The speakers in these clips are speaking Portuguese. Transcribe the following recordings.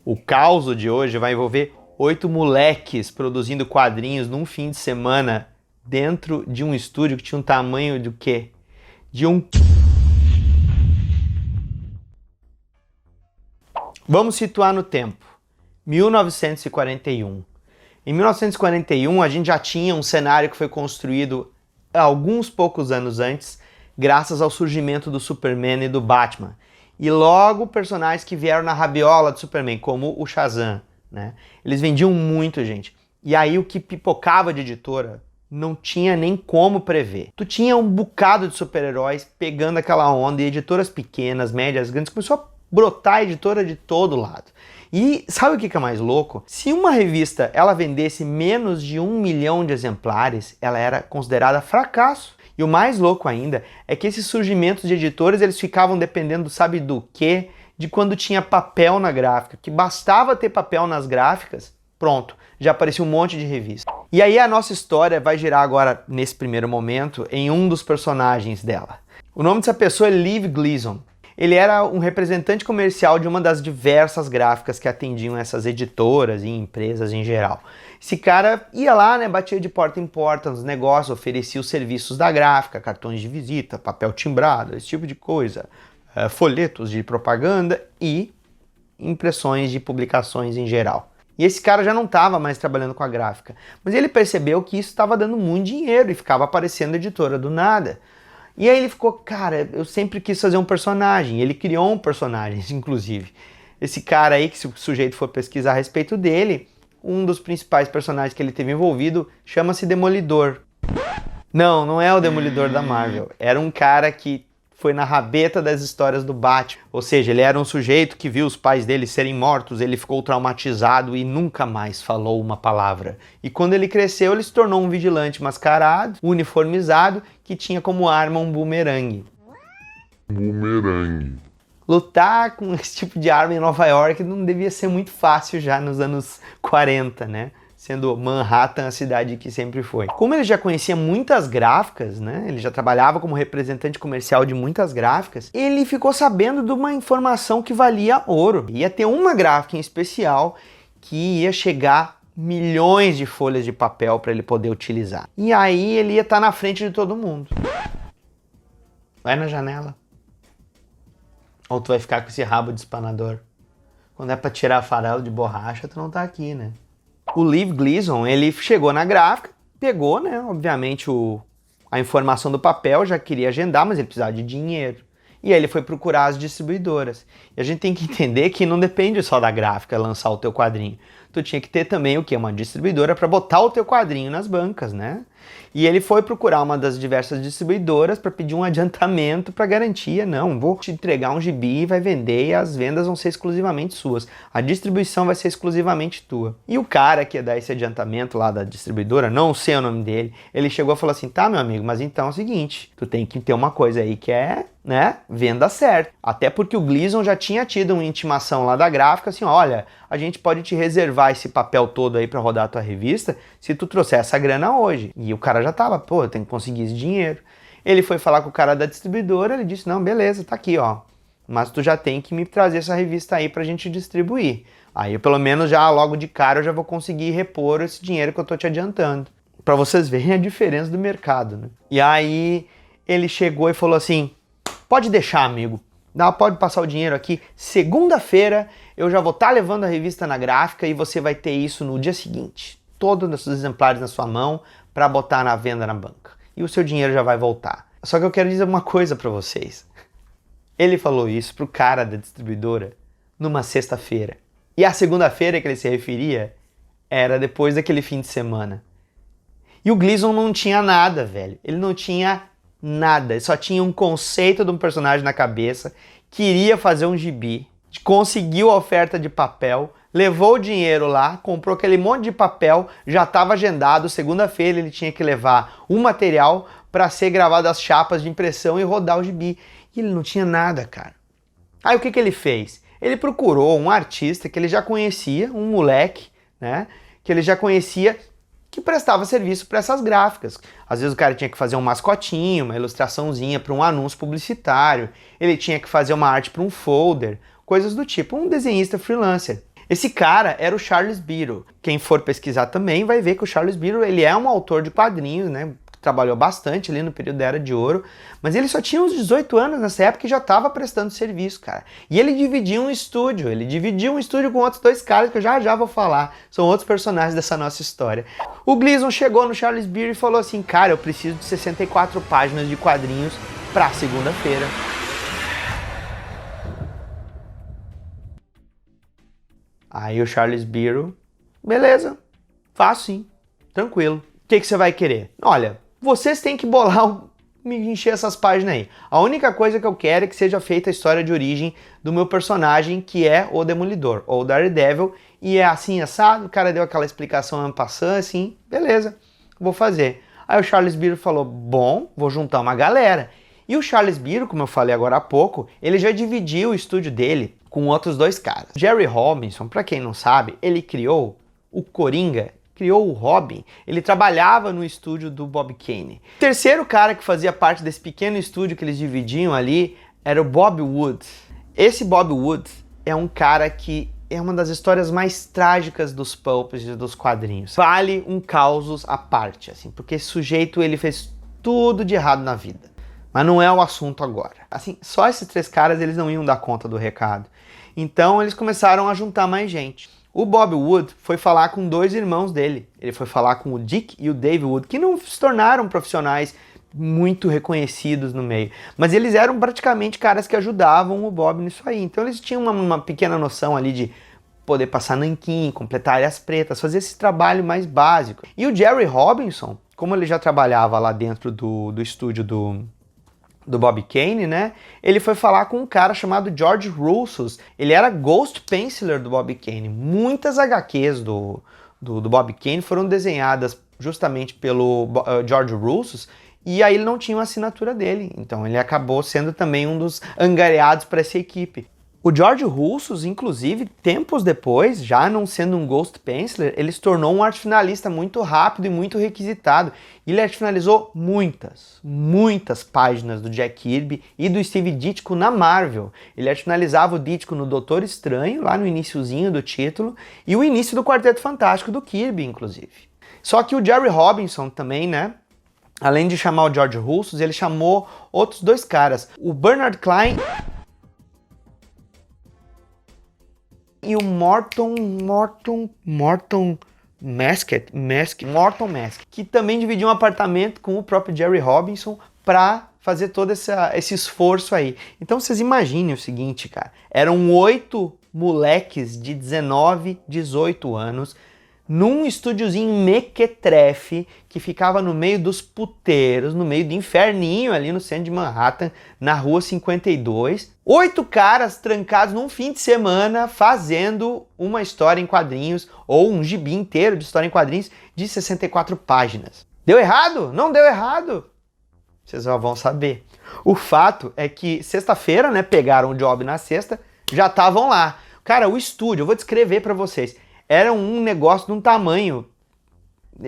O caos de hoje vai envolver 8 moleques produzindo quadrinhos num fim de semana dentro de um estúdio que tinha um tamanho de quê? De um... Vamos situar no tempo. 1941. Em 1941 a gente já tinha um cenário que foi construído alguns poucos anos antes, graças ao surgimento do Superman e do Batman. E logo personagens que vieram na rabiola do Superman, como o Shazam, né? Eles vendiam muito, gente. E aí o que pipocava de editora não tinha nem como prever. Tu tinha um bocado de super-heróis pegando aquela onda, e editoras pequenas, médias, grandes, começou a brotar editora de todo lado. E sabe o que é mais louco? Se uma revista ela vendesse menos de 1 milhão de exemplares, ela era considerada fracasso. E o mais louco ainda é que esses surgimentos de editores, eles ficavam dependendo, sabe do quê? De quando tinha papel na gráfica, que bastava ter papel nas gráficas, pronto, já aparecia um monte de revista. E aí a nossa história vai girar agora, nesse primeiro momento, em um dos personagens dela. O nome dessa pessoa é Liv Gleason. Ele era um representante comercial de uma das diversas gráficas que atendiam essas editoras e empresas em geral. Esse cara ia lá, né, batia de porta em porta nos negócios, oferecia os serviços da gráfica, cartões de visita, papel timbrado, esse tipo de coisa, folhetos de propaganda e impressões de publicações em geral. E esse cara já não estava mais trabalhando com a gráfica, mas ele percebeu que isso estava dando muito dinheiro e ficava aparecendo editora do nada. E aí ele ficou, cara, eu sempre quis fazer um personagem. Ele criou um personagem, inclusive. Esse cara aí, que se o sujeito for pesquisar a respeito dele, um dos principais personagens que ele teve envolvido chama-se Demolidor. Não, não é o Demolidor da Marvel. Era um cara que foi na rabeta das histórias do Batman. Ou seja, ele era um sujeito que viu os pais dele serem mortos, ele ficou traumatizado e nunca mais falou uma palavra. E quando ele cresceu, ele se tornou um vigilante mascarado, uniformizado, que tinha como arma um bumerangue. Lutar com esse tipo de arma em Nova York não devia ser muito fácil já nos anos 40, né? Sendo Manhattan a cidade que sempre foi. Como ele já conhecia muitas gráficas, né? Ele já trabalhava como representante comercial de muitas gráficas, ele ficou sabendo de uma informação que valia ouro. Ia ter uma gráfica em especial que ia chegar milhões de folhas de papel para ele poder utilizar. E aí ele ia estar na frente de todo mundo. Vai na janela. Ou tu vai ficar com esse rabo de espanador. Quando é para tirar farelo de borracha, tu não tá aqui, né? O Liv Gleason, ele chegou na gráfica, pegou, né, obviamente a informação do papel, já queria agendar, mas ele precisava de dinheiro. E aí ele foi procurar as distribuidoras. E a gente tem que entender que não depende só da gráfica lançar o teu quadrinho. Tu tinha que ter também o quê? Uma distribuidora para botar o teu quadrinho nas bancas, né? E ele foi procurar uma das diversas distribuidoras para pedir um adiantamento para garantia. Não, vou te entregar um gibi, vai vender e as vendas vão ser exclusivamente suas. A distribuição vai ser exclusivamente tua. E o cara que ia dar esse adiantamento lá da distribuidora, não sei o nome dele, ele chegou e falou assim, tá, meu amigo, mas então é o seguinte, tu tem que ter uma coisa aí que é, né, venda certa. Até porque o Gleason já tinha tido uma intimação lá da gráfica, assim, olha, a gente pode te reservar esse papel todo aí para rodar a tua revista se tu trouxer essa grana hoje. E o cara já tava, pô, eu tenho que conseguir esse dinheiro. Ele foi falar com o cara da distribuidora, ele disse, não, beleza, tá aqui, ó. Mas tu já tem que me trazer essa revista aí pra gente distribuir. Aí, pelo menos, já logo de cara, eu já vou conseguir repor esse dinheiro que eu tô te adiantando. Pra vocês verem a diferença do mercado, né? E aí, ele chegou e falou assim, pode deixar, amigo. Não, pode passar o dinheiro aqui. Segunda-feira, eu já vou estar levando a revista na gráfica e você vai ter isso no dia seguinte. Todos os exemplares na sua mão para botar na venda na banca. E o seu dinheiro já vai voltar. Só que eu quero dizer uma coisa para vocês. Ele falou isso pro cara da distribuidora numa sexta-feira. E a segunda-feira que ele se referia era depois daquele fim de semana. E o Gleason não tinha nada, velho. Ele não tinha nada. Ele só tinha um conceito de um personagem na cabeça, queria fazer um gibi, conseguiu a oferta de papel, levou o dinheiro lá, comprou aquele monte de papel, já estava agendado, segunda-feira ele tinha que levar um material para ser gravado as chapas de impressão e rodar o gibi. E ele não tinha nada, cara. Aí o que ele fez? Ele procurou um artista que ele já conhecia, um moleque, né, que ele já conhecia, que prestava serviço para essas gráficas. Às vezes o cara tinha que fazer um mascotinho, uma ilustraçãozinha para um anúncio publicitário, ele tinha que fazer uma arte para um folder, coisas do tipo, um desenhista freelancer. Esse cara era o Charles Biro. Quem for pesquisar também vai ver que o Charles Biro, ele é um autor de quadrinhos, né? Trabalhou bastante ali no período da Era de Ouro, mas ele só tinha uns 18 anos nessa época e já estava prestando serviço, cara. E ele dividia um estúdio com outros dois caras que eu já vou falar, são outros personagens dessa nossa história. O Gleason chegou no Charles Biro e falou assim, cara, eu preciso de 64 páginas de quadrinhos pra segunda-feira. Aí o Charles Biro, beleza, faço sim, tranquilo. O que você vai querer? Olha, vocês têm que me encher essas páginas aí. A única coisa que eu quero é que seja feita a história de origem do meu personagem, que é o Demolidor, ou o Daredevil, e é assim, assado, o cara deu aquela explicação en passant, assim, beleza, vou fazer. Aí o Charles Biro falou, bom, vou juntar uma galera. E o Charles Biro, como eu falei agora há pouco, ele já dividiu o estúdio dele com outros dois caras. Jerry Robinson, para quem não sabe, ele criou o Coringa, criou o Robin, ele trabalhava no estúdio do Bob Kane. O terceiro cara que fazia parte desse pequeno estúdio que eles dividiam ali era o Bob Wood. Esse Bob Wood é um cara que é uma das histórias mais trágicas dos pulps e dos quadrinhos. Vale um causos à parte, assim, porque esse sujeito ele fez tudo de errado na vida. Mas não é o assunto agora. Assim, só esses três caras eles não iam dar conta do recado. Então eles começaram a juntar mais gente. O Bob Wood foi falar com dois irmãos dele. Ele foi falar com o Dick e o Dave Wood, que não se tornaram profissionais muito reconhecidos no meio. Mas eles eram praticamente caras que ajudavam o Bob nisso aí. Então eles tinham uma pequena noção ali de poder passar nanquim, completar áreas pretas, fazer esse trabalho mais básico. E o Jerry Robinson, como ele já trabalhava lá dentro do estúdio do Bob Kane, né? Ele foi falar com um cara chamado George Roussos. Ele era Ghost Penciler do Bob Kane. Muitas HQs do Bob Kane foram desenhadas justamente pelo George Roussos, e aí ele não tinha uma assinatura dele. Então ele acabou sendo também um dos angariados para essa equipe. O George Roussos, inclusive, tempos depois, já não sendo um Ghost Penciler, ele se tornou um arte finalista muito rápido e muito requisitado. Ele arte finalizou muitas páginas do Jack Kirby e do Steve Ditko na Marvel. Ele arte finalizava o Ditko no Doutor Estranho, lá no iniciozinho do título, e o início do Quarteto Fantástico do Kirby, inclusive. Só que o Jerry Robinson também, né? Além de chamar o George Roussos, ele chamou outros dois caras. O Bernard Klein e o Morton Maskett, que também dividiu um apartamento com o próprio Jerry Robinson para fazer todo esse esforço aí. Então vocês imaginem o seguinte, cara, eram 8 moleques de 19, 18 anos, num estúdiozinho mequetrefe que ficava no meio dos puteiros, no meio do inferninho ali no centro de Manhattan, na rua 52. 8 caras trancados num fim de semana fazendo uma história em quadrinhos, ou um gibi inteiro de história em quadrinhos de 64 páginas. Deu errado? Não deu errado. Vocês já vão saber. O fato é que sexta-feira, né, pegaram o job na sexta, já estavam lá. Cara, o estúdio, eu vou descrever para vocês. Era um negócio de um tamanho,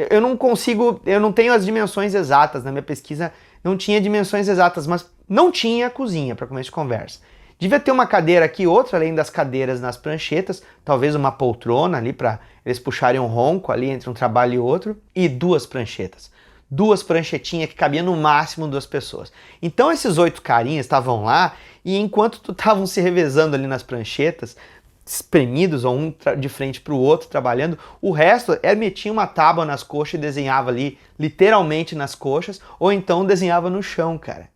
eu não tenho as dimensões exatas, na minha pesquisa não tinha dimensões exatas, mas não tinha cozinha para começo de conversa. Devia ter uma cadeira aqui, outra além das cadeiras nas pranchetas, talvez uma poltrona ali para eles puxarem um ronco ali entre um trabalho e outro, e 2 pranchetas. 2 pranchetinhas que cabia no máximo 2 pessoas. Então esses 8 carinhas estavam lá, e enquanto estavam se revezando ali nas pranchetas, espremidos, ou um de frente para o outro trabalhando, o resto metia uma tábua nas coxas e desenhava ali, literalmente nas coxas, ou então desenhava no chão, cara.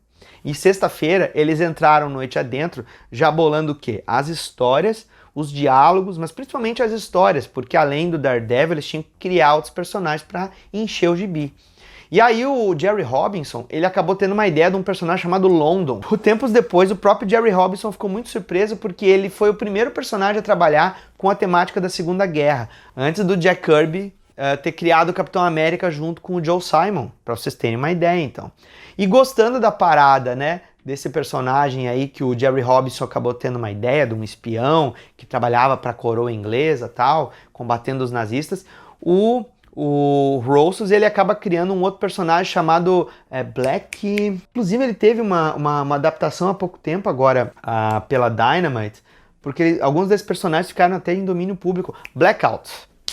E sexta-feira eles entraram noite adentro, já bolando o quê? As histórias, os diálogos, mas principalmente as histórias, porque além do Daredevil eles tinham que criar outros personagens para encher o gibi. E aí o Jerry Robinson, ele acabou tendo uma ideia de um personagem chamado London. Por tempos depois, o próprio Jerry Robinson ficou muito surpreso porque ele foi o primeiro personagem a trabalhar com a temática da Segunda Guerra, antes do Jack Kirby ter criado o Capitão América junto com o Joe Simon, para vocês terem uma ideia, então. E gostando da parada, né, desse personagem aí que o Jerry Robinson acabou tendo uma ideia de um espião que trabalhava para a coroa inglesa, tal, combatendo os nazistas, o Roussos, ele acaba criando um outro personagem chamado Black. Inclusive ele teve uma adaptação há pouco tempo agora pela Dynamite, porque alguns desses personagens ficaram até em domínio público. Blackout,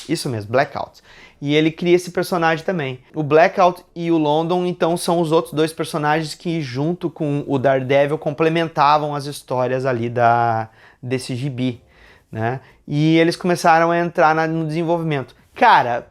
isso mesmo, Blackout. E ele cria esse personagem também. O Blackout e o London, então, são os outros dois personagens que, junto com o Daredevil, complementavam as histórias ali desse gibi, né? E eles começaram a entrar no desenvolvimento. Cara,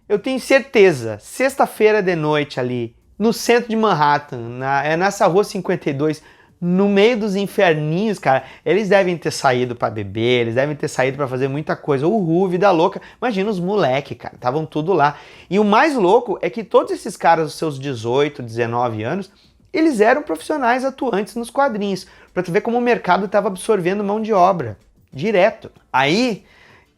eu tenho certeza, sexta-feira de noite ali, no centro de Manhattan, nessa rua 52, no meio dos inferninhos, cara, eles devem ter saído pra beber, eles devem ter saído pra fazer muita coisa. Vida louca. Imagina os moleque, cara, estavam tudo lá. E o mais louco é que todos esses caras, os seus 18, 19 anos, eles eram profissionais atuantes nos quadrinhos. Pra tu ver como o mercado estava absorvendo mão de obra, direto. Aí,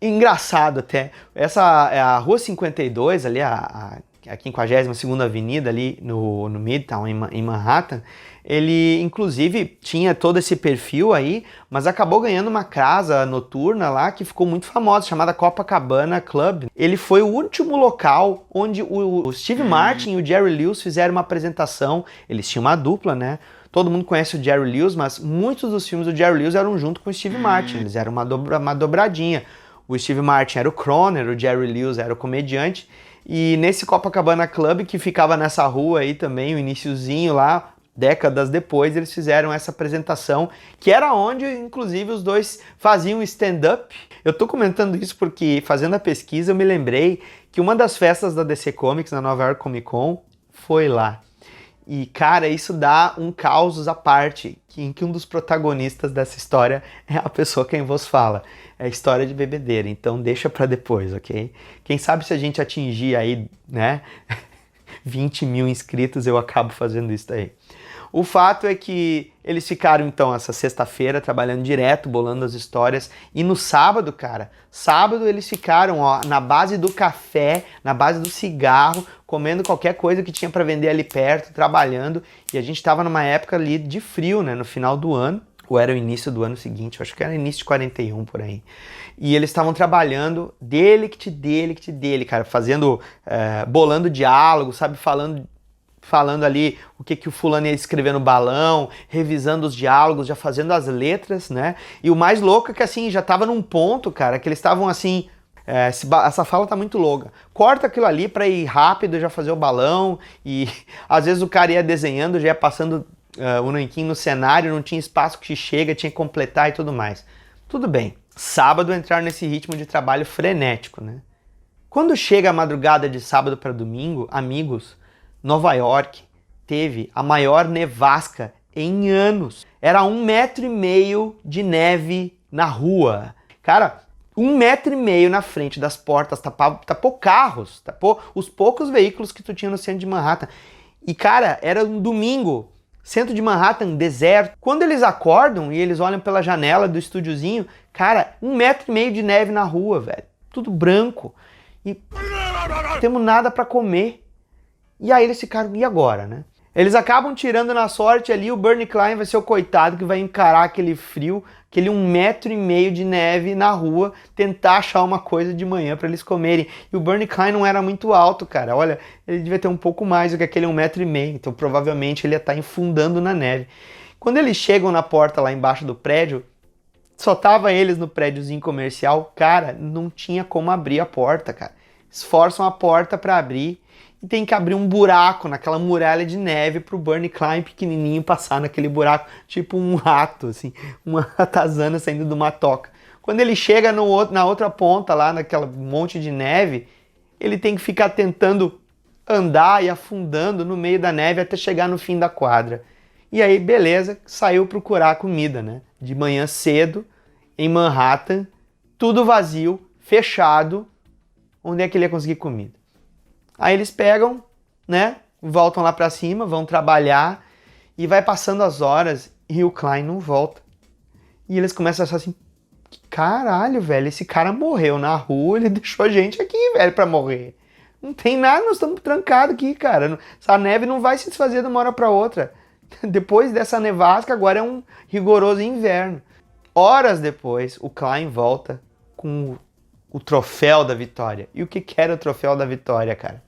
engraçado até, essa é a Rua 52, ali a 52ª Avenida ali no Midtown, em Manhattan, ele inclusive tinha todo esse perfil aí, mas acabou ganhando uma casa noturna lá que ficou muito famosa, chamada Copacabana Club. Ele foi o último local onde o Steve Martin e o Jerry Lewis fizeram uma apresentação. Eles tinham uma dupla, né? Todo mundo conhece o Jerry Lewis, mas muitos dos filmes do Jerry Lewis eram junto com o Steve Martin, eles eram uma dobradinha. O Steve Martin era o Croner, o Jerry Lewis era o comediante, e nesse Copacabana Club, que ficava nessa rua aí também, o iniciozinho lá, décadas depois, eles fizeram essa apresentação, que era onde, inclusive, os dois faziam stand-up. Eu tô comentando isso porque, fazendo a pesquisa, eu me lembrei que uma das festas da DC Comics, na Nova York Comic Con, foi lá. E, cara, isso dá um causos à parte, em que um dos protagonistas dessa história é a pessoa quem vos fala. É a história de bebedeira, então deixa pra depois, ok? Quem sabe se a gente atingir aí, né, 20 mil inscritos, eu acabo fazendo isso aí. O fato é que eles ficaram, então, essa sexta-feira trabalhando direto, bolando as histórias. E no sábado, cara, eles ficaram, ó, na base do café, na base do cigarro, comendo qualquer coisa que tinha para vender ali perto, trabalhando. E a gente estava numa época ali de frio, né, no final do ano. Ou era o início do ano seguinte, eu acho que era início de 41 por aí. E eles estavam trabalhando dele, cara, fazendo, bolando diálogo, sabe, falando ali o que o fulano ia escrever no balão, revisando os diálogos, já fazendo as letras, né? E o mais louco é que, assim, já tava num ponto, cara, que eles estavam assim, essa fala tá muito longa. Corta aquilo ali pra ir rápido, já fazer o balão, e às vezes o cara ia desenhando, já ia passando o nanquim no cenário, não tinha espaço que chega, tinha que completar e tudo mais. Tudo bem. Sábado entraram nesse ritmo de trabalho frenético, né? Quando chega a madrugada de sábado para domingo, amigos, Nova York teve a maior nevasca em anos. Era 1,5 metro de neve na rua. Cara, 1,5 metro na frente das portas, tapou carros, tapou os poucos veículos que tu tinha no centro de Manhattan. E, cara, era um domingo, centro de Manhattan, deserto. Quando eles acordam e eles olham pela janela do estúdiozinho, cara, 1,5 metro de neve na rua, velho. Tudo branco. E não temos nada para comer. E aí eles ficaram, e agora, né? Eles acabam tirando na sorte ali, o Bernie Klein vai ser o coitado que vai encarar aquele frio, aquele 1,5 metro de neve na rua, tentar achar uma coisa de manhã para eles comerem. E o Bernie Klein não era muito alto, cara. Olha, ele devia ter um pouco mais do que aquele 1,5 metro, então provavelmente ele ia estar enfundando na neve. Quando eles chegam na porta lá embaixo do prédio, só tava eles no prédiozinho comercial, cara, não tinha como abrir a porta, cara. Esforçam a porta para abrir, e tem que abrir um buraco naquela muralha de neve pro Bernie Klein pequenininho passar naquele buraco, tipo um rato, assim, uma ratazana saindo de uma toca. Quando ele chega na outra ponta, lá naquela monte de neve, ele tem que ficar tentando andar e afundando no meio da neve até chegar no fim da quadra. E aí, beleza, saiu procurar comida, né? De manhã cedo, em Manhattan, tudo vazio, fechado. Onde é que ele ia conseguir comida? Aí eles pegam, né, voltam lá pra cima, vão trabalhar e vai passando as horas e o Klein não volta. E eles começam a achar assim, caralho, velho, esse cara morreu na rua, ele deixou a gente aqui, velho, pra morrer. Não tem nada, nós estamos trancados aqui, cara. Essa neve não vai se desfazer de uma hora pra outra. Depois dessa nevasca, agora é um rigoroso inverno. Horas depois, o Klein volta com o troféu da vitória. E o que era o troféu da vitória, cara?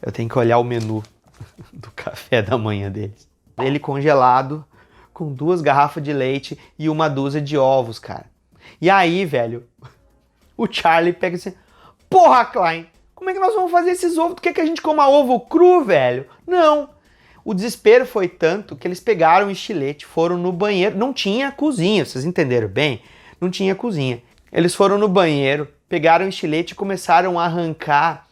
Eu tenho que olhar o menu do café da manhã deles. Ele congelado, com 2 garrafas de leite e uma dúzia de ovos, cara. E aí, velho, o Charlie pega assim, porra, Klein, como é que nós vamos fazer esses ovos? Tu quer que a gente coma ovo cru, velho? Não. O desespero foi tanto que eles pegaram o estilete, foram no banheiro, não tinha cozinha, vocês entenderam bem? Não tinha cozinha. Eles foram no banheiro, pegaram o estilete e começaram a arrancar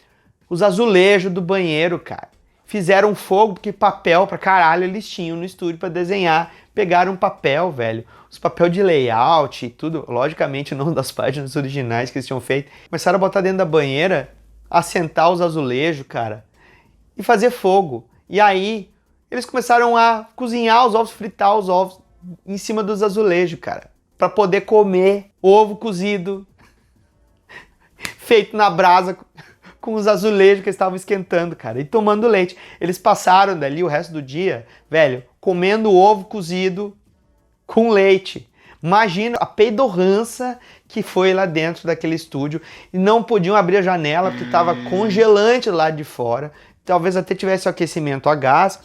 os azulejos do banheiro, cara. Fizeram fogo, porque papel pra caralho eles tinham no estúdio pra desenhar. Pegaram papel, velho, os papel de layout e tudo, logicamente não das páginas originais que eles tinham feito. Começaram a botar dentro da banheira, assentar os azulejos, cara, e fazer fogo. E aí, eles começaram a cozinhar os ovos, fritar os ovos em cima dos azulejos, cara, pra poder comer ovo cozido, feito na brasa, com os azulejos que eles estavam esquentando, cara, e tomando leite. Eles passaram dali o resto do dia, velho, comendo ovo cozido com leite. Imagina a peidorrança que foi lá dentro daquele estúdio. E não podiam abrir a janela porque estava congelante lá de fora. Talvez até tivesse o aquecimento a gás.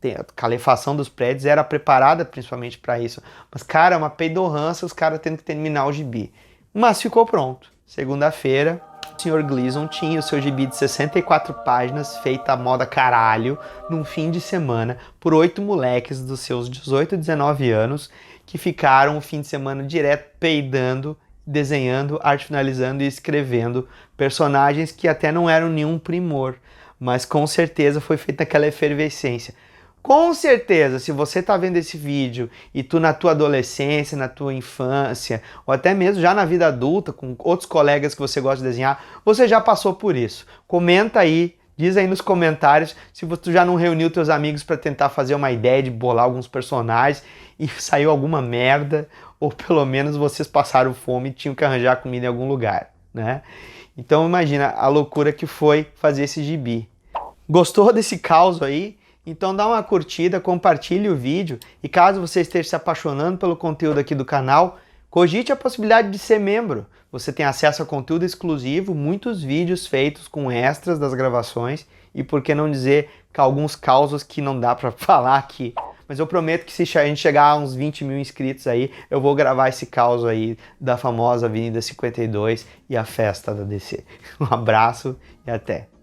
A calefação dos prédios era preparada principalmente para isso. Mas, cara, uma peidorrança, os caras tendo que terminar o gibi. Mas ficou pronto. Segunda-feira, o Sr. Gleason tinha o seu gibi de 64 páginas, feita à moda caralho, num fim de semana, por 8 moleques dos seus 18 e 19 anos, que ficaram o fim de semana direto peidando, desenhando, arte finalizando e escrevendo personagens que até não eram nenhum primor, mas com certeza foi feita aquela efervescência. Com certeza, se você está vendo esse vídeo e tu na tua adolescência, na tua infância, ou até mesmo já na vida adulta, com outros colegas que você gosta de desenhar, você já passou por isso. Comenta aí, diz aí nos comentários se tu já não reuniu teus amigos para tentar fazer uma ideia de bolar alguns personagens e saiu alguma merda, ou pelo menos vocês passaram fome e tinham que arranjar comida em algum lugar, né? Então imagina a loucura que foi fazer esse gibi. Gostou desse caos aí? Então dá uma curtida, compartilhe o vídeo e caso você esteja se apaixonando pelo conteúdo aqui do canal, cogite a possibilidade de ser membro. Você tem acesso a conteúdo exclusivo, muitos vídeos feitos com extras das gravações e por que não dizer que alguns causos que não dá pra falar aqui. Mas eu prometo que se a gente chegar a uns 20 mil inscritos aí, eu vou gravar esse caos aí da famosa Avenida 52 e a festa da DC. Um abraço e até!